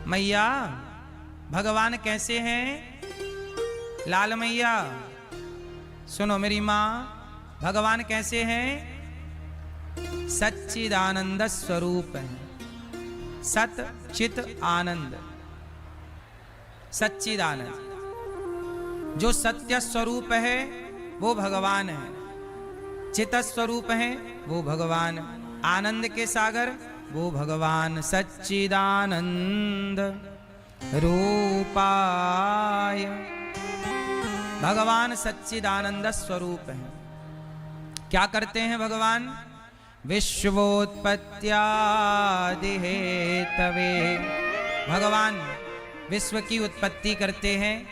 मैया भगवान कैसे हैं? लाल मैया सुनो मेरी माँ, भगवान कैसे हैं? सच्चिदानंद स्वरूप है। सत चित आनंद, सच्चिदानंद जो सत्य स्वरूप है वो भगवान है, चित स्वरूप है वो भगवान, आनंद के सागर वो भगवान। सच्चिदानंद रूपाय, भगवान सच्चिदानंद स्वरूप है। क्या करते हैं भगवान? विश्वोत्पत्त्यादि हेतवे, भगवान विश्व की उत्पत्ति करते हैं,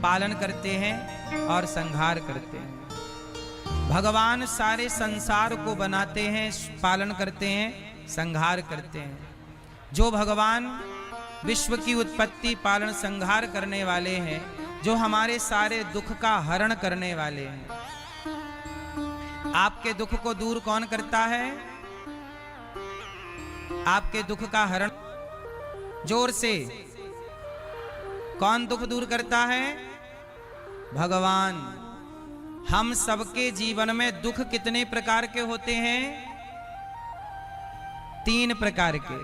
पालन करते हैं और संहार करते हैं। भगवान सारे संसार को बनाते हैं, पालन करते हैं, संहार करते हैं। जो भगवान विश्व की उत्पत्ति पालन संहार करने वाले हैं, जो हमारे सारे दुख का हरण करने वाले हैं। आपके दुख को दूर कौन करता है? आपके दुख का हरण जोर से कौन दुख दूर करता है? भगवान। हम सबके जीवन में दुख कितने प्रकार के होते हैं? 3 प्रकार के।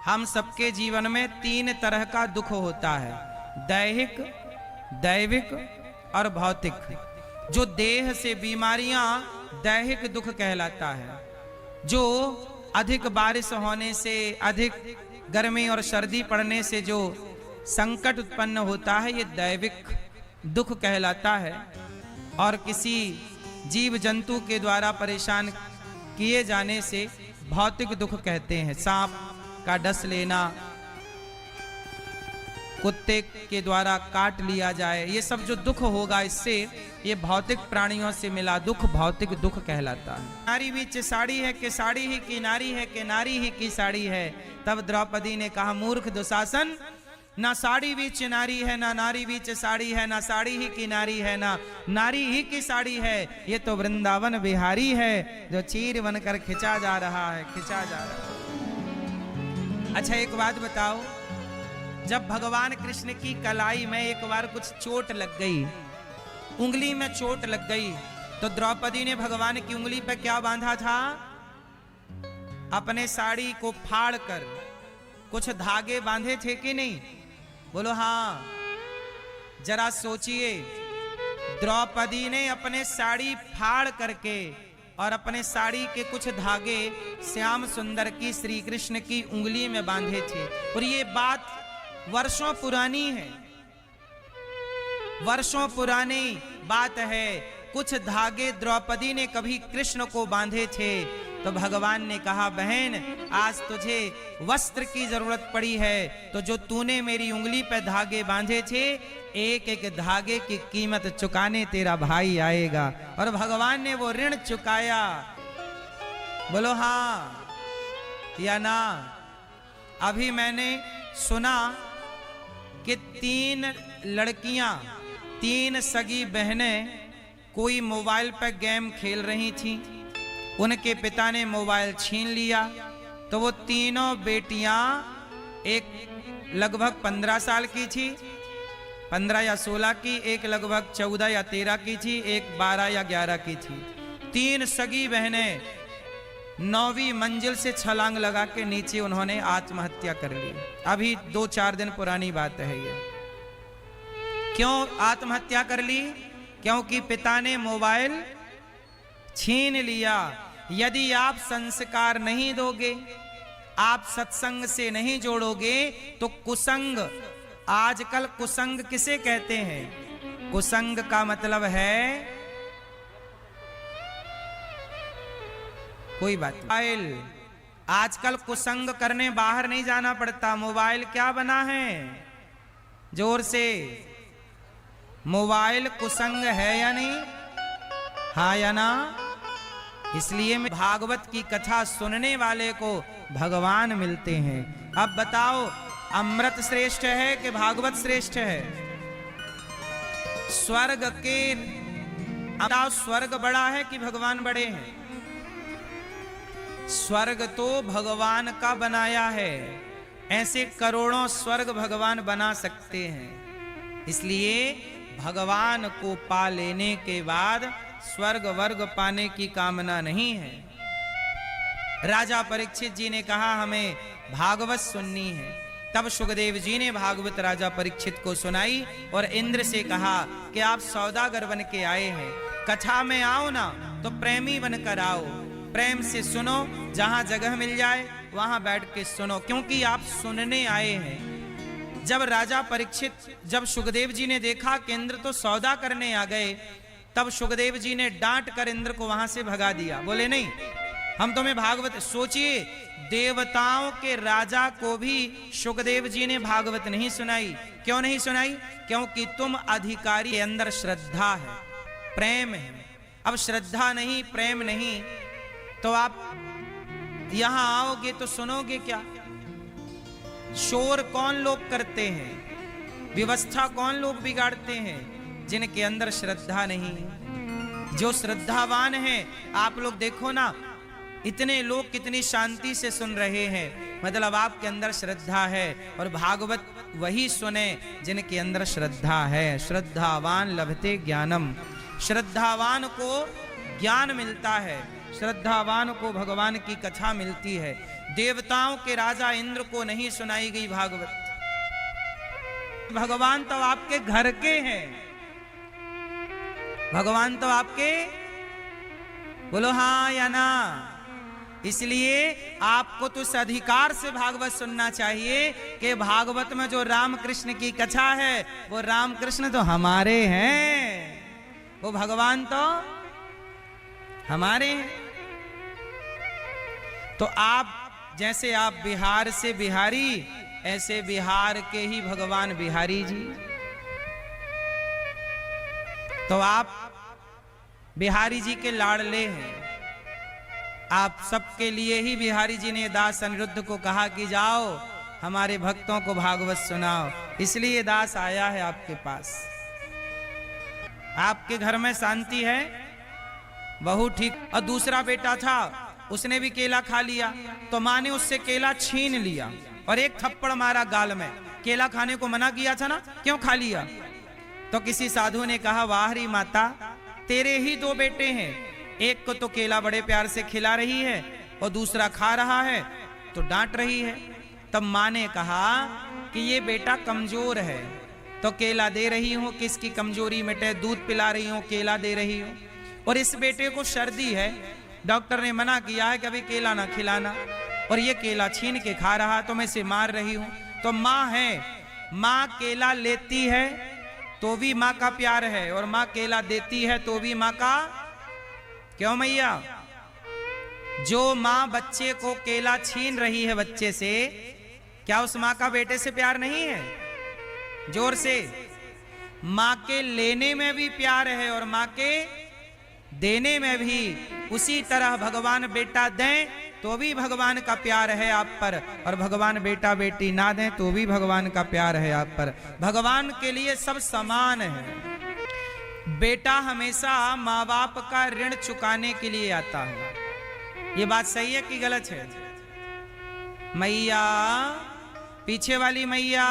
हम सबके जीवन में 3 तरह का दुख होता है, दैहिक, दैविक और भौतिक। जो देह से बीमारियां दैहिक दुख कहलाता है। जो अधिक बारिश होने से, अधिक गर्मी और सर्दी पड़ने से जो संकट उत्पन्न होता है, ये दैविक दुख कहलाता है। और किसी जीव जंतु के द्वारा परेशान किए जाने से भौतिक दुख कहते हैं। सांप का डस लेना, कुत्ते के द्वारा काट लिया जाए, ये सब जो दुख होगा इससे, ये भौतिक प्राणियों से मिला दुख भौतिक दुख कहलाता है। नारी बीच साड़ी है कि साड़ी ही की नारी है कि नारी ही की साड़ी है। तब द्रौपदी ने कहा, मूर्ख दुशासन, ना साड़ी बीच नारी है, ना नारी बीच साड़ी है, ना साड़ी ही की नारी है, ना नारी ही की साड़ी है। ये तो वृंदावन बिहारी है जो चीर बनकर खिंचा जा रहा है, खिंचा जा रहा है। अच्छा एक बात बताओ, जब भगवान कृष्ण की कलाई में एक बार कुछ चोट लग गई, उंगली में चोट लग गई, तो द्रौपदी ने भगवान की उंगली पर क्या बांधा था? अपने साड़ी को फाड़ कर कुछ धागे बांधे थे कि नहीं? बोलो हाँ। जरा सोचिए, द्रौपदी ने अपने साड़ी फाड़ करके और अपने साड़ी के कुछ धागे श्याम सुंदर की, श्री कृष्ण की उंगली में बांधे थे। और ये बात वर्षों पुरानी है, वर्षों पुरानी बात है। कुछ धागे द्रौपदी ने कभी कृष्ण को बांधे थे, तो भगवान ने कहा, बहन आज तुझे वस्त्र की जरूरत पड़ी है, तो जो तूने मेरी उंगली पे धागे बांधे थे, एक एक धागे की कीमत चुकाने तेरा भाई आएगा। और भगवान ने वो ऋण चुकाया। बोलो हाँ या ना? अभी मैंने सुना कि 3 लड़कियां, 3 सगी बहनें कोई मोबाइल पर गेम खेल रही थीं। उनके पिता ने मोबाइल छीन लिया, तो वो तीनों बेटियां, एक लगभग 15 साल की थी, 15 या 16 की, एक लगभग 14 या 13 की थी, एक 12 या 11 की थी। 3 सगी बहनें 9वीं मंजिल से छलांग लगा के नीचे उन्होंने आत्महत्या कर ली। अभी 2-4 दिन पुरानी बात है ये। क्यों आत्महत्या कर ली? क्योंकि पिता ने मोबाइल छीन लिया। यदि आप संस्कार नहीं दोगे, आप सत्संग से नहीं जोड़ोगे, तो कुसंग, आजकल कुसंग किसे कहते हैं? कुसंग का मतलब है, कोई बात मोबाइल। आजकल कुसंग करने बाहर नहीं जाना पड़ता। मोबाइल क्या बना है? जोर से, मोबाइल कुसंग है या नहीं? हाँ या ना? इसलिए भागवत की कथा सुनने वाले को भगवान मिलते हैं। अब बताओ, अमृत श्रेष्ठ है कि भागवत श्रेष्ठ है? स्वर्ग के, बताओ स्वर्ग बड़ा है कि भगवान बड़े हैं? स्वर्ग तो भगवान का बनाया है, ऐसे करोड़ों स्वर्ग भगवान बना सकते हैं। इसलिए भगवान को पा लेने के बाद स्वर्ग वर्ग पाने की कामना नहीं है। राजा परीक्षित जी ने कहा हमें भागवत सुननी है। तब सुखदेव जी ने भागवत राजा परीक्षित को सुनाई और इंद्र से कहा कि आप सौदागर बन के आए हैं, कथा में आओ ना तो प्रेमी बनकर आओ, प्रेम से सुनो, जहां जगह मिल जाए वहां बैठ के सुनो, क्योंकि आप सुनने आए हैं। जब राजा परीक्षित, जब सुखदेव जी ने देखा कि इंद्र तो सौदा करने आ गए, तब सुखदेव जी ने डांट कर इंद्र को वहां से भगा दिया। बोले नहीं, हम तुम्हें भागवत, सोचिए देवताओं के राजा को भी सुखदेव जी ने भागवत नहीं सुनाई। क्यों नहीं सुनाई? क्योंकि तुम अधिकारी के अंदर श्रद्धा है, प्रेम है। अब श्रद्धा नहीं, प्रेम नहीं, तो आप यहां आओगे तो सुनोगे क्या? शोर कौन लोग करते हैं, व्यवस्था कौन लोग बिगाड़ते हैं? जिनके अंदर श्रद्धा नहीं। जो श्रद्धावान है, आप लोग देखो ना, इतने लोग कितनी शांति से सुन रहे हैं, मतलब आपके अंदर श्रद्धा है। और भागवत वही सुने जिनके अंदर श्रद्धा है। श्रद्धावान लभते ज्ञानम, श्रद्धावान को ज्ञान मिलता है, श्रद्धावान को भगवान की कथा मिलती है। देवताओं के राजा इंद्र को नहीं सुनाई गई भागवत। भगवान तो आपके घर के हैं, भगवान तो आपके, बोलो हाँ या ना। इसलिए आपको तो उस अधिकार से भागवत सुनना चाहिए कि भागवत में जो राम कृष्ण की कथा है, वो राम कृष्ण तो हमारे हैं, वो भगवान तो हमारे हैं। तो आप जैसे आप बिहार से बिहारी, ऐसे बिहार के ही भगवान बिहारी जी। तो आप बिहारी जी के लाडले हैं। आप सबके लिए ही बिहारी जी ने दास अनिरुद्ध को कहा कि जाओ हमारे भक्तों को भागवत सुनाओ। इसलिए दास आया है आपके पास। आपके घर में शांति है, बहू ठीक। और दूसरा बेटा था, उसने भी केला खा लिया, तो माँ ने उससे केला छीन लिया और एक थप्पड़ मारा गाल में। केला खाने को मना किया था ना, क्यों खा लिया? तो किसी साधु ने कहा, वाह री माता, तेरे ही दो बेटे हैं, एक को तो केला बड़े प्यार से खिला रही है और दूसरा खा रहा है तो डांट रही है। तब माँ ने कहा कि ये बेटा कमजोर है तो केला दे रही हूं, किसकी कमजोरी मिटे, दूध पिला रही हूं, केला दे रही हूं। और इस बेटे को सर्दी है, डॉक्टर ने मना किया है कि अभी केला ना खिलाना, और ये केला छीन के खा रहा तो मैं इसे मार रही हूं। तो माँ है, माँ केला लेती है तो भी माँ का प्यार है, और माँ केला देती है तो भी माँ का। क्यों मैया? जो माँ बच्चे को केला छीन रही है बच्चे से, क्या उस माँ का बेटे से प्यार नहीं है? जोर से। माँ के लेने में भी प्यार है और माँ के देने में भी। उसी तरह भगवान बेटा दें तो भी भगवान का प्यार है आप पर, और भगवान बेटा बेटी ना दें तो भी भगवान का प्यार है आप पर। भगवान के लिए सब समान है। बेटा हमेशा माँ बाप का ऋण चुकाने के लिए आता है। ये बात सही है कि गलत है? मैया, पीछे वाली मैया,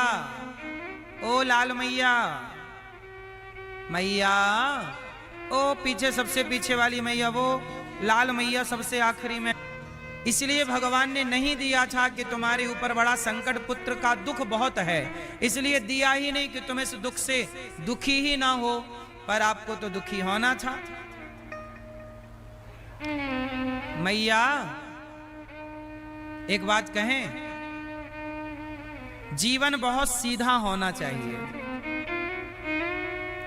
ओ लाल मैया, मैया, ओ पीछे सबसे पीछे वाली मैया, वो लाल मैया सबसे आखिरी में। इसलिए भगवान ने नहीं दिया था कि तुम्हारे ऊपर बड़ा संकट, पुत्र का दुख बहुत है, इसलिए दिया ही नहीं कि तुम इस दुख से दुखी ही ना हो, पर आपको तो दुखी होना था। मैया एक बात कहें, जीवन बहुत सीधा होना चाहिए,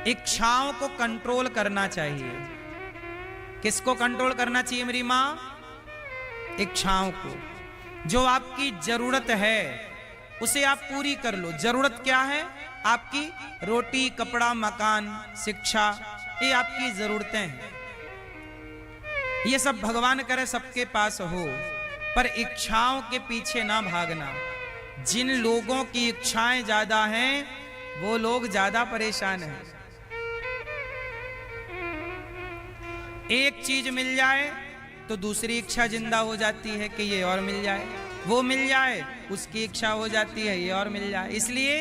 इच्छाओं को कंट्रोल करना चाहिए। किसको कंट्रोल करना चाहिए मेरी मां? इच्छाओं को। जो आपकी जरूरत है उसे आप पूरी कर लो। जरूरत क्या है आपकी? रोटी, कपड़ा, मकान, शिक्षा, ये आपकी जरूरतें हैं। ये सब भगवान करे सबके पास हो, पर इच्छाओं के पीछे ना भागना। जिन लोगों की इच्छाएं ज्यादा हैं वो लोग ज्यादा परेशान हैं। एक चीज मिल जाए तो दूसरी इच्छा जिंदा हो जाती है कि ये और मिल जाए, वो मिल जाए उसकी इच्छा हो जाती है ये और मिल जाए। इसलिए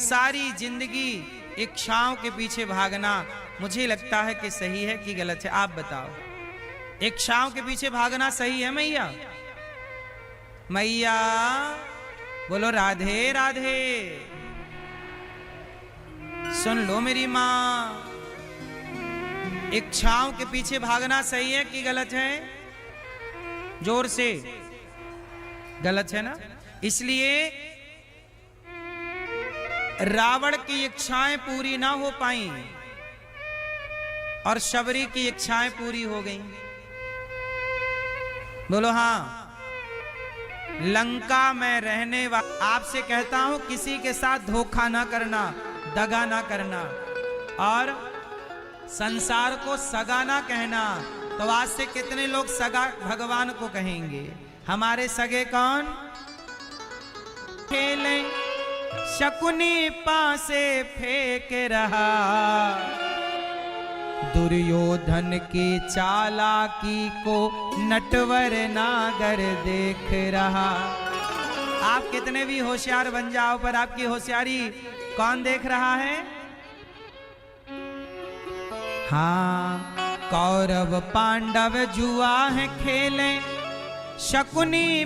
सारी जिंदगी इच्छाओं के पीछे भागना मुझे लगता है कि सही है कि गलत है, आप बताओ। इच्छाओं के पीछे भागना सही है मैया? मैया बोलो राधे राधे। सुन लो मेरी मां, इच्छाओं के पीछे भागना सही है कि गलत है? जोर से। गलत है ना? इसलिए रावण की इच्छाएं पूरी ना हो पाई और शबरी की इच्छाएं पूरी हो गईं। बोलो हाँ। लंका में रहने वाला, आपसे कहता हूं किसी के साथ धोखा ना करना, दगा ना करना, और संसार को सगा ना कहना। तो आज से कितने लोग सगा भगवान को कहेंगे? हमारे सगे कौन? खेले शकुनी पासे फेंक रहा, दुर्योधन की चालाकी को नटवर नागर देख रहा। आप कितने भी होशियार बन जाओ, पर आपकी होशियारी कौन देख रहा है? हाँ, कौरव पांडव जुआ है खेले, शकुनी